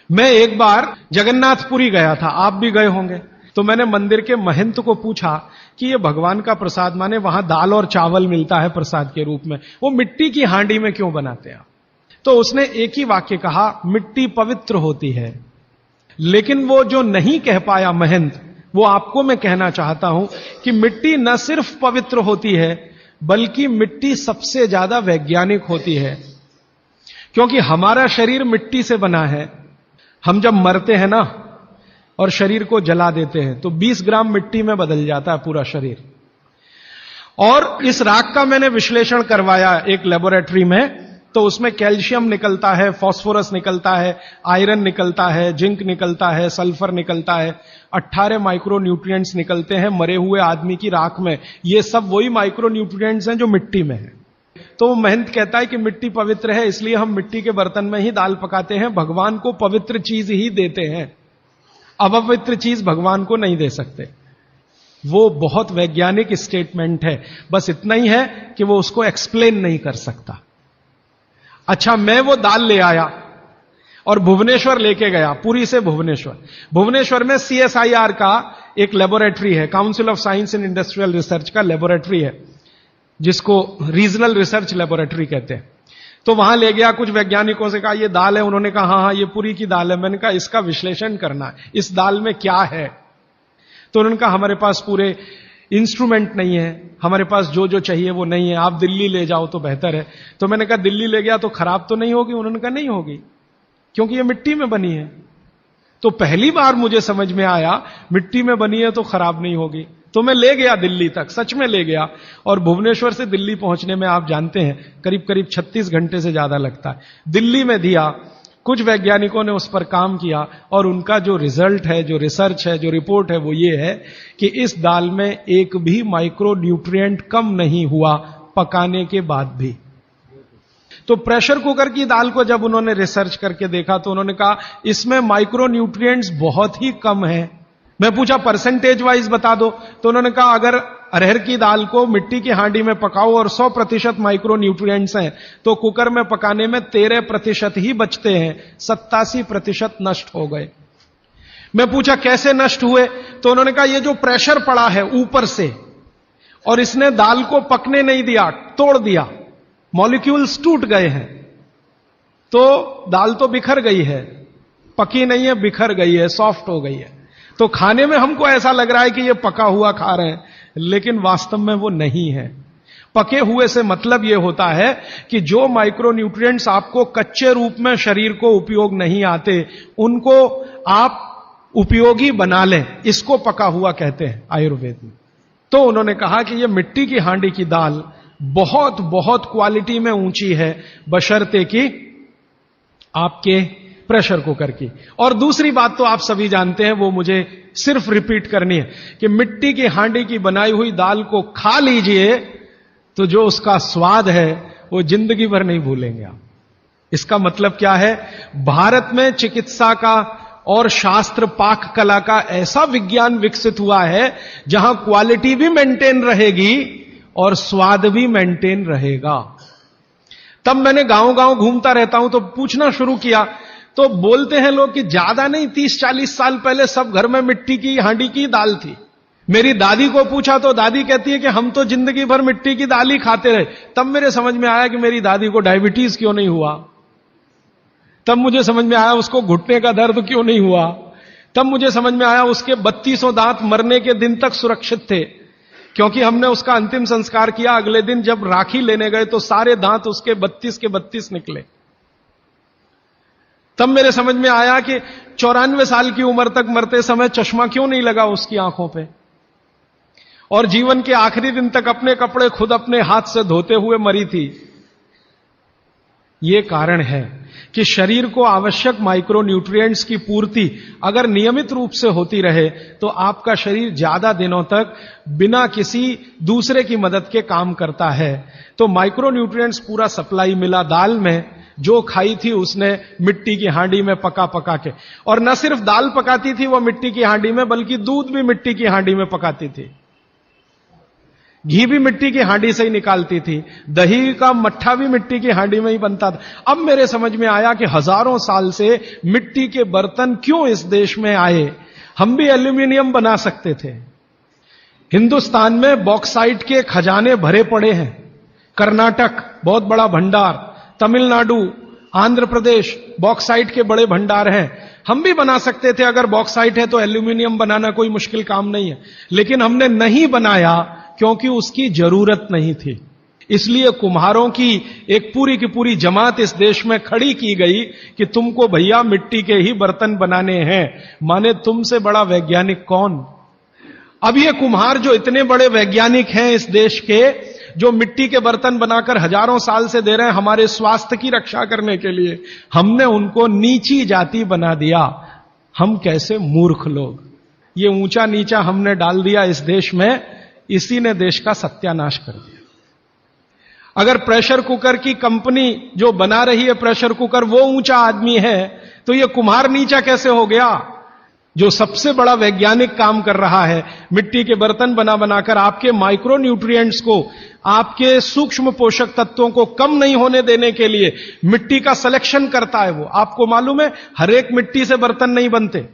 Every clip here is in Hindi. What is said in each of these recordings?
मैं एक बार जगन्नाथपुरी गया था, आप भी गए होंगे। तो मैंने मंदिर के महंत को पूछा कि ये भगवान का प्रसाद, माने वहां दाल और चावल मिलता है प्रसाद के रूप में, वो मिट्टी की हांडी में क्यों बनाते हैं आप? तो उसने एक ही वाक्य कहा, मिट्टी पवित्र होती है। लेकिन वो जो नहीं कह पाया महंत, वो आपको मैं कहना चाहता हूं कि मिट्टी न सिर्फ पवित्र होती है, बल्कि मिट्टी सबसे ज्यादा वैज्ञानिक होती है। क्योंकि हमारा शरीर मिट्टी से बना है। हम जब मरते हैं ना और शरीर को जला देते हैं तो 20 ग्राम मिट्टी में बदल जाता है पूरा शरीर। और इस राख का मैंने विश्लेषण करवाया एक लेबोरेटरी में, तो उसमें कैल्शियम निकलता है, फास्फोरस निकलता है, आयरन निकलता है, जिंक निकलता है, सल्फर निकलता है, 18 माइक्रो न्यूट्रिएंट्स निकलते हैं मरे हुए आदमी की राख में। ये सब वही माइक्रो न्यूट्रिएंट्स हैं जो मिट्टी में है। तो वो महंत कहता है कि मिट्टी पवित्र है, इसलिए हम मिट्टी के बर्तन में ही दाल पकाते हैं, भगवान को पवित्र चीज ही देते हैं, अपवित्र चीज भगवान को नहीं दे सकते। वो बहुत वैज्ञानिक स्टेटमेंट है, बस इतना ही है कि वो उसको एक्सप्लेन नहीं कर सकता। अच्छा, मैं वो दाल ले आया और भुवनेश्वर लेके गया, पुरी से भुवनेश्वर। भुवनेश्वर में CSIR का एक लेबोरेटरी है, council of science and industrial research का लेबोरेटरी है, जिसको रीजनल रिसर्च लेबोरेटरी कहते हैं। तो वहां ले गया, कुछ वैज्ञानिकों से कहा ये दाल है, उन्होंने कहा हाँ हाँ ये पुरी की दाल है। मैंने कहा इसका विश्लेषण करना है, इस दाल में क्या है। तो उन्होंने कहा हमारे पास पूरे इंस्ट्रूमेंट नहीं है, हमारे पास जो जो चाहिए वो नहीं है, आप दिल्ली ले जाओ तो बेहतर है। तो मैंने कहा दिल्ली ले गया तो खराब तो नहीं होगी? उन्होंने कहा नहीं होगी, क्योंकि ये मिट्टी में बनी है। तो पहली बार मुझे समझ में आया मिट्टी में बनी है तो खराब नहीं होगी। तो मैं ले गया दिल्ली तक, सच में ले गया। और भुवनेश्वर से दिल्ली पहुंचने में आप जानते हैं करीब करीब 36 घंटे से ज्यादा लगता है। दिल्ली में दिया, कुछ वैज्ञानिकों ने उस पर काम किया और उनका जो रिजल्ट है, जो रिसर्च है, जो रिपोर्ट है, वो ये है कि इस दाल में एक भी माइक्रो न्यूट्रिएंट कम नहीं हुआ पकाने के बाद भी। तो प्रेशर कुकर की दाल को जब उन्होंने रिसर्च करके देखा तो उन्होंने कहा इसमें माइक्रो न्यूट्रिएंट्स बहुत ही कम है। मैं पूछा परसेंटेज वाइज बता दो, तो उन्होंने कहा अगर अरहर की दाल को मिट्टी की हांडी में पकाओ और 100% माइक्रो न्यूट्रिएंट्स हैं, तो कुकर में पकाने में 13% ही बचते हैं, 87% नष्ट हो गए। मैं पूछा कैसे नष्ट हुए, तो उन्होंने कहा ये जो प्रेशर पड़ा है ऊपर से और इसने दाल को पकने नहीं दिया, तोड़ दिया, मॉलिक्यूल्स टूट गए हैं, तो दाल तो बिखर गई है, पकी नहीं है, बिखर गई है, सॉफ्ट हो गई है। तो खाने में हमको ऐसा लग रहा है कि ये पका हुआ खा रहे हैं, लेकिन वास्तव में वो नहीं है। पके हुए से मतलब यह होता है कि जो माइक्रो न्यूट्रिएंट्स आपको कच्चे रूप में शरीर को उपयोग नहीं आते, उनको आप उपयोगी बना लें, इसको पका हुआ कहते हैं आयुर्वेद में। तो उन्होंने कहा कि यह मिट्टी की हांडी की दाल बहुत बहुत क्वालिटी में ऊंची है, बशर्ते कि आपके प्रेशर कुकर की। और दूसरी बात तो आप सभी जानते हैं, वो मुझे सिर्फ रिपीट करनी है कि मिट्टी की हांडी की बनाई हुई दाल को खा लीजिए तो जो उसका स्वाद है वो जिंदगी भर नहीं भूलेंगे आप। इसका मतलब क्या है, भारत में चिकित्सा का और शास्त्र पाक कला का ऐसा विज्ञान विकसित हुआ है जहां क्वालिटी भी मेंटेन रहेगी और स्वाद भी मेंटेन रहेगा। तब मैंने गांव गांव घूमता रहता हूं तो पूछना शुरू किया, तो बोलते हैं लोग कि ज्यादा नहीं 30-40 साल पहले सब घर में मिट्टी की हांडी की दाल थी। मेरी दादी को पूछा तो दादी कहती है कि हम तो जिंदगी भर मिट्टी की दाल ही खाते रहे। तब मेरे समझ में आया कि मेरी दादी को डायबिटीज क्यों नहीं हुआ, तब मुझे समझ में आया उसको घुटने का दर्द क्यों नहीं हुआ, तब मुझे समझ में आया उसके 3200 दांत मरने के दिन तक सुरक्षित थे, क्योंकि हमने उसका अंतिम संस्कार किया। अगले दिन जब राखी लेने गए तो सारे दांत उसके 32 के 32 निकले। तब मेरे समझ में आया कि 94 साल की उम्र तक मरते समय चश्मा क्यों नहीं लगा उसकी आंखों पे, और जीवन के आखिरी दिन तक अपने कपड़े खुद अपने हाथ से धोते हुए मरी थी। यह कारण है कि शरीर को आवश्यक माइक्रो न्यूट्रिएंट्स की पूर्ति अगर नियमित रूप से होती रहे तो आपका शरीर ज्यादा दिनों तक बिना किसी दूसरे की मदद के काम करता है। तो माइक्रो न्यूट्रिएंट्स पूरा सप्लाई मिला दाल में, जो खाई थी उसने मिट्टी की हांडी में पका पका के। और न सिर्फ दाल पकाती थी वो मिट्टी की हांडी में, बल्कि दूध भी मिट्टी की हांडी में पकाती थी। घी भी मिट्टी की हांडी से ही निकालती थी, दही का मट्ठा भी मिट्टी की हांडी में ही बनता था। अब मेरे समझ में आया कि हजारों साल से मिट्टी के बर्तन क्यों इस देश में आए। हम भी एल्यूमिनियम बना सकते थे। हिंदुस्तान में बॉक्साइट के खजाने भरे पड़े हैं। कर्नाटक बहुत बड़ा भंडार, तमिलनाडु, आंध्र प्रदेश बॉक्साइट के बड़े भंडार हैं। हम भी बना सकते थे, अगर बॉक्साइट है तो एल्यूमिनियम बनाना कोई मुश्किल काम नहीं है, लेकिन हमने नहीं बनाया क्योंकि उसकी जरूरत नहीं थी। इसलिए कुम्हारों की एक पूरी की पूरी जमात इस देश में खड़ी की गई कि तुमको भैया मिट्टी के ही बर्तन बनाने हैं। माने तुमसे बड़ा वैज्ञानिक कौन। अब ये कुम्हार जो इतने बड़े वैज्ञानिक हैं इस देश के, जो मिट्टी के बर्तन बनाकर हजारों साल से दे रहे हैं हमारे स्वास्थ्य की रक्षा करने के लिए, हमने उनको नीची जाति बना दिया। हम कैसे मूर्ख लोग। ये ऊंचा नीचा हमने डाल दिया इस देश में, इसी ने देश का सत्यानाश कर दिया। अगर प्रेशर कुकर की कंपनी जो बना रही है प्रेशर कुकर वो ऊंचा आदमी है, तो ये कुम्हार नीचा कैसे हो गया। जो सबसे बड़ा वैज्ञानिक काम कर रहा है, मिट्टी के बर्तन बना बनाकर आपके माइक्रो न्यूट्रिएंट्स को, आपके सूक्ष्म पोषक तत्वों को कम नहीं होने देने के लिए मिट्टी का सिलेक्शन करता है। वो आपको मालूम है, हर एक मिट्टी से बर्तन नहीं बनते।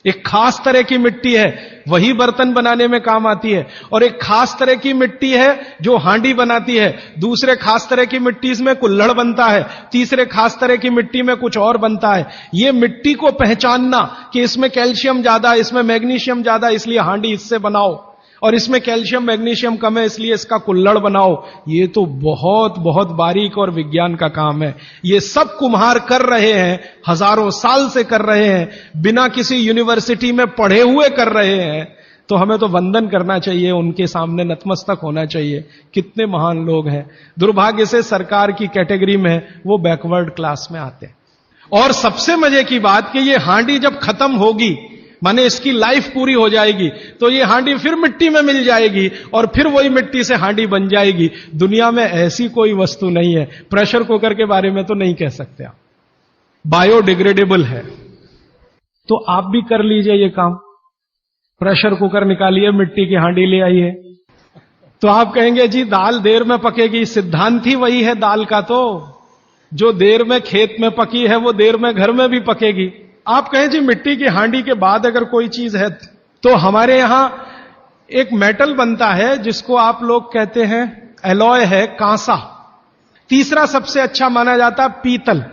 एक खास तरह की मिट्टी है वही बर्तन बनाने में काम आती है, और एक खास तरह की मिट्टी है जो हांडी बनाती है, दूसरे खास तरह की मिट्टी में कुल्हड़ बनता है, तीसरे खास तरह की मिट्टी में कुछ और बनता है। ये मिट्टी को पहचानना कि इसमें कैल्शियम ज्यादा, इसमें मैग्नीशियम ज्यादा, इसलिए हांडी इससे बनाओ, और इसमें कैल्शियम मैग्नीशियम कम है इसलिए इसका कुल्हड़ बनाओ, ये तो बहुत बहुत बारीक और विज्ञान का काम है। ये सब कुम्हार कर रहे हैं, हजारों साल से कर रहे हैं, बिना किसी यूनिवर्सिटी में पढ़े हुए कर रहे हैं। तो हमें तो वंदन करना चाहिए, उनके सामने नतमस्तक होना चाहिए। कितने महान लोग हैं। दुर्भाग्य से सरकार की कैटेगरी में वो बैकवर्ड क्लास में आते हैं। और सबसे मजे की बात कि ये हांडी जब खत्म होगी, माने इसकी लाइफ पूरी हो जाएगी, तो ये हांडी फिर मिट्टी में मिल जाएगी और फिर वही मिट्टी से हांडी बन जाएगी। दुनिया में ऐसी कोई वस्तु नहीं है। प्रेशर कुकर के बारे में तो नहीं कह सकते आप, बायोडिग्रेडेबल है। तो आप भी कर लीजिए ये काम, प्रेशर कुकर निकालिए, मिट्टी की हांडी ले आइए। तो आप कहेंगे जी दाल देर में पकेगी, सिद्धांत ही वही है दाल का। तो जो देर में खेत में पकी है वो देर में घर में भी पकेगी। आप कहें जी मिट्टी की हांडी के बाद अगर कोई चीज है, तो हमारे यहां एक मेटल बनता है जिसको आप लोग कहते हैं एलॉय है, कांसा। तीसरा सबसे अच्छा माना जाता है पीतल।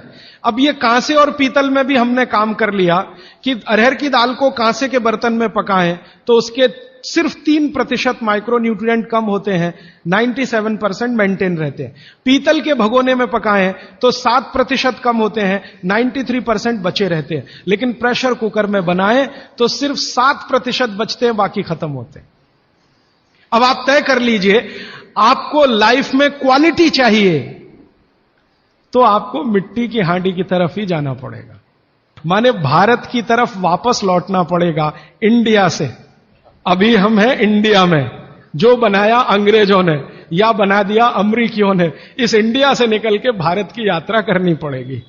अब ये कांसे और पीतल में भी हमने काम कर लिया कि अरहर की दाल को कांसे के बर्तन में पकाएं तो उसके सिर्फ 3% माइक्रो न्यूट्रिएंट कम होते हैं, 97% मेंटेन रहते हैं। पीतल के भगोने में पकाएं तो 7% कम होते हैं, 93% बचे रहते हैं। लेकिन प्रेशर कुकर में बनाएं तो सिर्फ 7% बचते हैं, बाकी खत्म होते हैं। अब आप तय कर लीजिए, आपको लाइफ में क्वालिटी चाहिए तो आपको मिट्टी की हांडी की तरफ ही जाना पड़ेगा। माने भारत की तरफ वापस लौटना पड़ेगा, इंडिया से। अभी हम हैं इंडिया में, जो बनाया अंग्रेजों ने या बना दिया अमरीकियों ने। इस इंडिया से निकल के भारत की यात्रा करनी पड़ेगी।